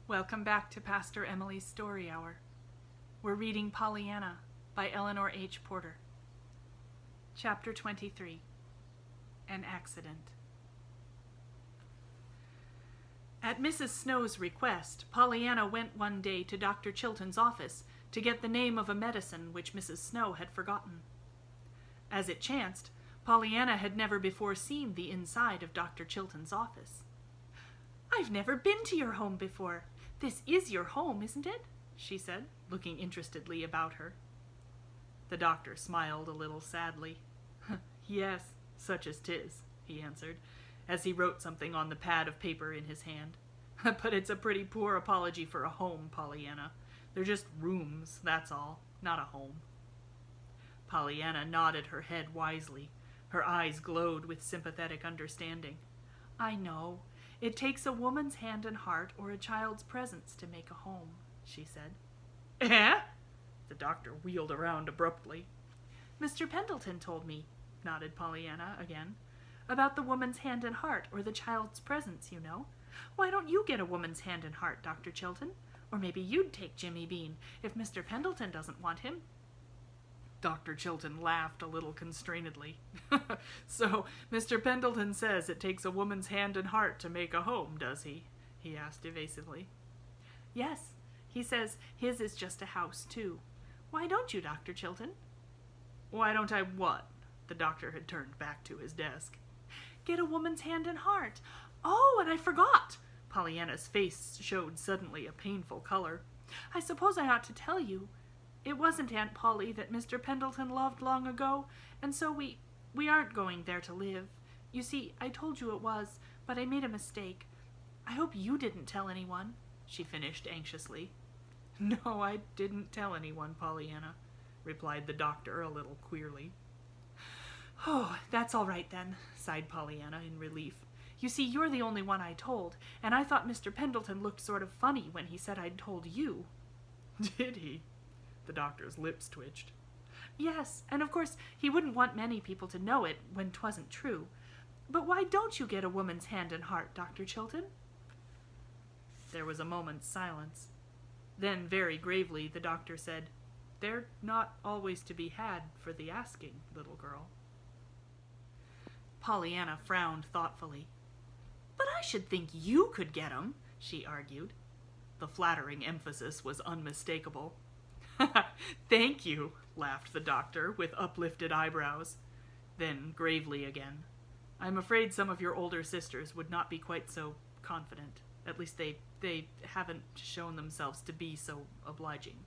Welcome back to Pastor Emilie's Story Hour. We're reading Pollyanna by Eleanor H. Porter. Chapter 23. An Accident. At Mrs. Snow's request, Pollyanna went one day to Dr. Chilton's office to get the name of a medicine which Mrs. Snow had forgotten. As it chanced, Pollyanna had never before seen the inside of Dr. Chilton's office. "I've never been to your home before. This is your home, isn't it?" she said, looking interestedly about her. The doctor smiled a little sadly. "Yes, such as 'tis," he answered, as he wrote something on the pad of paper in his hand. "But it's a pretty poor apology for a home, Pollyanna. They're just rooms, that's all, not a home." Pollyanna nodded her head wisely. Her eyes glowed with sympathetic understanding. "I know. It takes a woman's hand and heart or a child's presence to make a home," she said. "Eh?" The doctor wheeled around abruptly. "Mr. Pendleton told me," nodded Pollyanna again, "about the woman's hand and heart or the child's presence, you know. Why don't you get a woman's hand and heart, Dr. Chilton? Or maybe you'd take Jimmy Bean if Mr. Pendleton doesn't want him." Dr. Chilton laughed a little constrainedly. "So, Mr. Pendleton says it takes a woman's hand and heart to make a home, does he?" he asked evasively. "Yes, he says his is just a house, too. Why don't you, Dr. Chilton?" "Why don't I what?" The doctor had turned back to his desk. "Get a woman's hand and heart. Oh, and I forgot!" Pollyanna's face showed suddenly a painful color. "I suppose I ought to tell you. It wasn't Aunt Polly that Mr. Pendleton loved long ago, and so we aren't going there to live. You see, I told you it was, but I made a mistake. I hope you didn't tell anyone," she finished anxiously. "No, I didn't tell anyone, Pollyanna," replied the doctor a little queerly. "Oh, that's all right then," sighed Pollyanna in relief. "You see, you're the only one I told, and I thought Mr. Pendleton looked sort of funny when he said I'd told you." "Did he?" The doctor's lips twitched. "Yes, and of course he wouldn't want many people to know it when 'twasn't true. But why don't you get a woman's hand and heart, Dr. Chilton?" There was a moment's silence. Then, very gravely, the doctor said, "They're not always to be had for the asking, little girl." Pollyanna frowned thoughtfully. "But I should think you could get 'em," she argued. The flattering emphasis was unmistakable. "Thank you," laughed the doctor with uplifted eyebrows. Then, gravely again, "I'm afraid some of your older sisters would not be quite so confident. At least they haven't shown themselves to be so obliging,"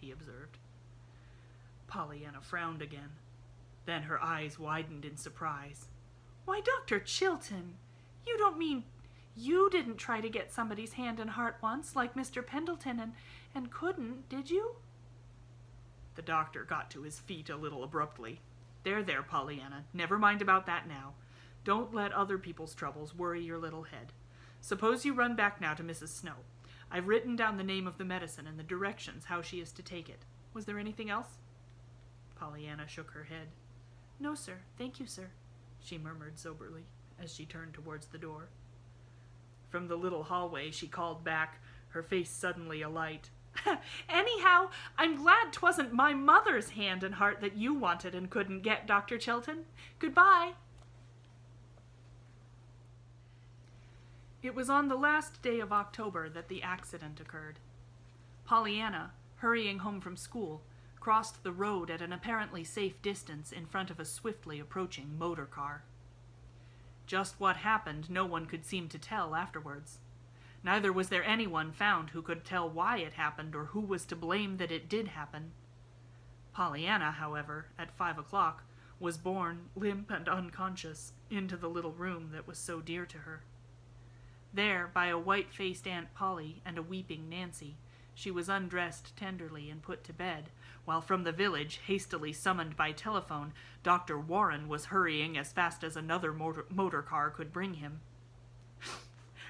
he observed. Pollyanna frowned again. Then her eyes widened in surprise. "Why, Dr. Chilton, you don't mean you didn't try to get somebody's hand and heart once, like Mr. Pendleton, and couldn't, did you?" The doctor got to his feet a little abruptly. There, Pollyanna. Never mind about that now. Don't let other people's troubles worry your little head. Suppose you run back now to Mrs. Snow. I've written down the name of the medicine and the directions how she is to take it. Was there anything else?" Pollyanna shook her head. "No, sir. Thank you, sir," she murmured soberly as she turned towards the door. From the little hallway she called back, her face suddenly alight. "Anyhow, I'm glad 'twasn't my mother's hand and heart that you wanted and couldn't get, Dr. Chilton. Goodbye." It was on the last day of October that the accident occurred. Pollyanna, hurrying home from school, crossed the road at an apparently safe distance in front of a swiftly approaching motor car. Just what happened no one could seem to tell afterwards. Neither was there anyone found who could tell why it happened or who was to blame that it did happen. Pollyanna, however, at 5 o'clock, was borne, limp and unconscious, into the little room that was so dear to her. There, by a white-faced Aunt Polly and a weeping Nancy, she was undressed tenderly and put to bed, while from the village, hastily summoned by telephone, Dr. Warren was hurrying as fast as another motor car could bring him.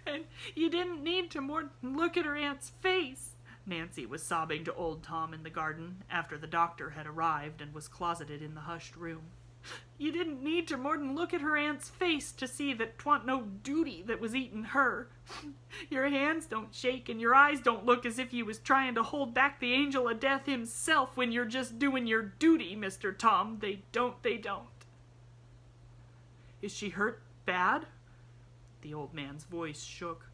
"And you didn't need to look at her aunt's face," Nancy was sobbing to old Tom in the garden, after the doctor had arrived and was closeted in the hushed room. You didn't need to more than look at her aunt's face to see that 'twa'n't no duty that was eating her. Your hands don't shake and your eyes don't look as if you was trying to hold back the angel of death himself when you're just doing your duty, Mr. Tom. They don't. Is she hurt bad? The old man's voice shook.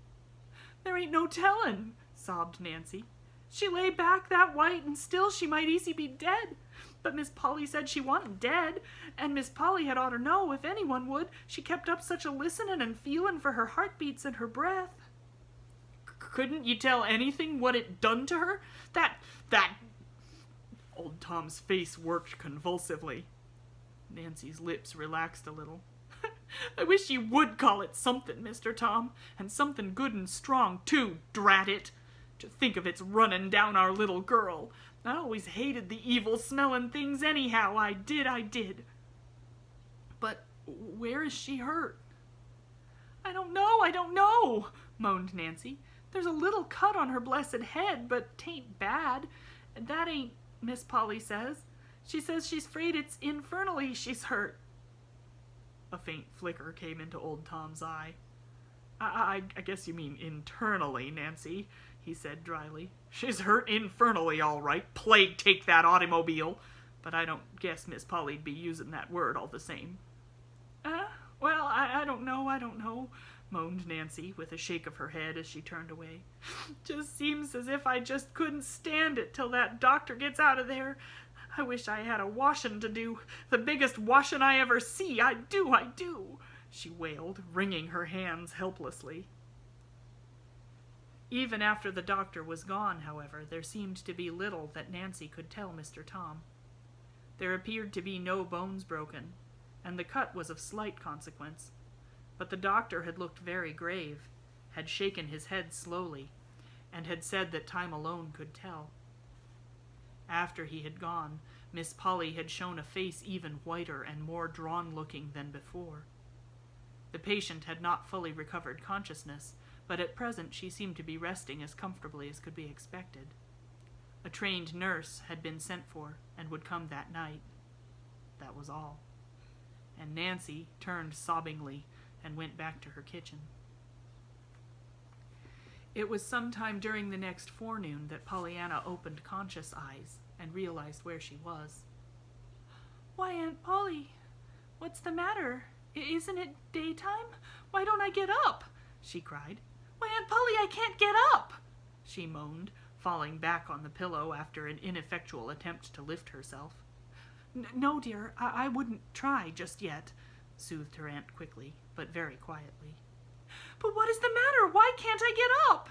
There ain't no tellin', sobbed Nancy. She lay back that white and still she might easy be dead. But Miss Polly said she wa'n't dead, and Miss Polly had oughter know, if anyone would. She kept up such a listenin' and feelin' for her heartbeats and her breath. Couldn't you tell anything what it done to her? That... Old Tom's face worked convulsively. Nancy's lips relaxed a little. I wish you would call it something, Mr. Tom, and something good and strong, too, drat it. To think of its running down our little girl. I always hated the evil-smelling things anyhow. I did. But where is she hurt? I don't know, moaned Nancy. There's a little cut on her blessed head, but 'tain't bad. And that ain't, Miss Polly says. She says she's 'fraid it's infernally she's hurt. A faint flicker came into old Tom's eye. I guess you mean internally, Nancy, he said dryly. She's hurt infernally, all right. Plague take that automobile. But I don't guess Miss Polly'd be using that word all the same. Well, I don't know, moaned Nancy with a shake of her head as she turned away. Just seems as if I just couldn't stand it till that doctor gets out of there. I wish I had a washin' to do. The biggest washin' I ever see. I do, she wailed, wringing her hands helplessly. Even after the doctor was gone, however, there seemed to be little that Nancy could tell Mr. Tom. There appeared to be no bones broken, and the cut was of slight consequence. But the doctor had looked very grave, had shaken his head slowly, and had said that time alone could tell. After he had gone, Miss Polly had shown a face even whiter and more drawn-looking than before. The patient had not fully recovered consciousness, but at present she seemed to be resting as comfortably as could be expected. A trained nurse had been sent for, and would come that night. That was all. And Nancy turned sobbingly and went back to her kitchen. It was sometime during the next forenoon that Pollyanna opened conscious eyes and realized where she was. Why, Aunt Polly, what's the matter? Isn't it daytime? Why don't I get up? She cried. Why, Aunt Polly, I can't get up, she moaned, falling back on the pillow after an ineffectual attempt to lift herself. No, dear, I wouldn't try just yet, soothed her aunt quickly, but very quietly. But what is the matter? Why can't I get up?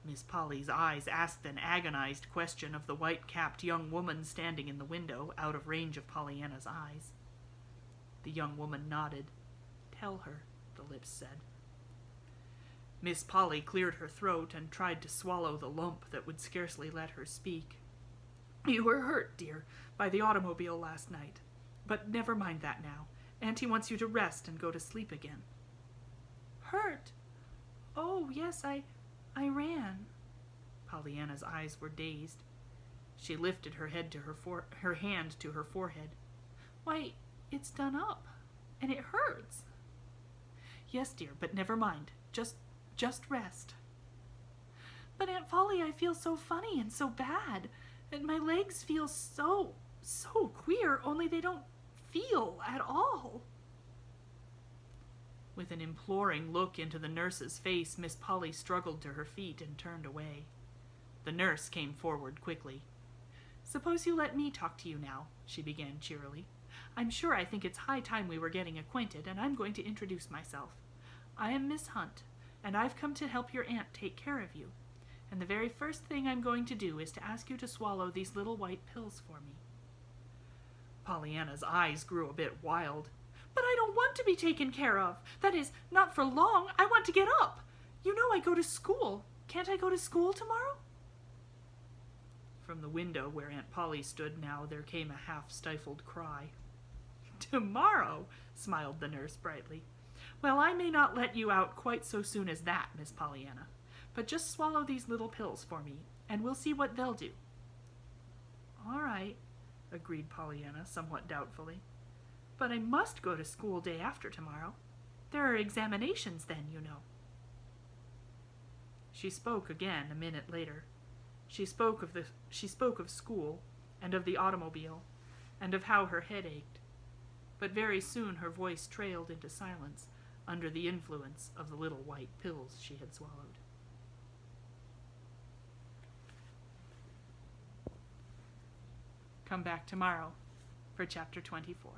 Miss Polly's eyes asked an agonized question of the white-capped young woman standing in the window, out of range of Pollyanna's eyes. The young woman nodded. Tell her, the lips said. Miss Polly cleared her throat and tried to swallow the lump that would scarcely let her speak. You were hurt, dear, by the automobile last night. But never mind that now. Auntie wants you to rest and go to sleep again. Hurt? Oh, yes, I ran. Pollyanna's eyes were dazed. She lifted her head to her hand to her forehead. Why, it's done up, and it hurts. Yes, dear, but never mind. Just rest. But Aunt Polly, I feel so funny and so bad, and my legs feel so queer, only they don't feel at all. With an imploring look into the nurse's face, Miss Polly struggled to her feet and turned away. The nurse came forward quickly. Suppose you let me talk to you now, she began cheerily. I'm sure I think it's high time we were getting acquainted, and I'm going to introduce myself. I am Miss Hunt, and I've come to help your aunt take care of you. And the very first thing I'm going to do is to ask you to swallow these little white pills for me. Pollyanna's eyes grew a bit wild. But I don't want to be taken care of. That is, not for long. I want to get up. You know I go to school. Can't I go to school tomorrow? From the window where Aunt Polly stood now, there came a half-stifled cry. Tomorrow, smiled the nurse brightly. Well, I may not let you out quite so soon as that, Miss Pollyanna. But just swallow these little pills for me, and we'll see what they'll do. All right, agreed Pollyanna, somewhat doubtfully. But I must go to school day after tomorrow. There are examinations then, you know. She spoke again a minute later. She spoke of school, and of the automobile, and of how her head ached. But very soon her voice trailed into silence under the influence of the little white pills she had swallowed. Come back tomorrow for chapter 24.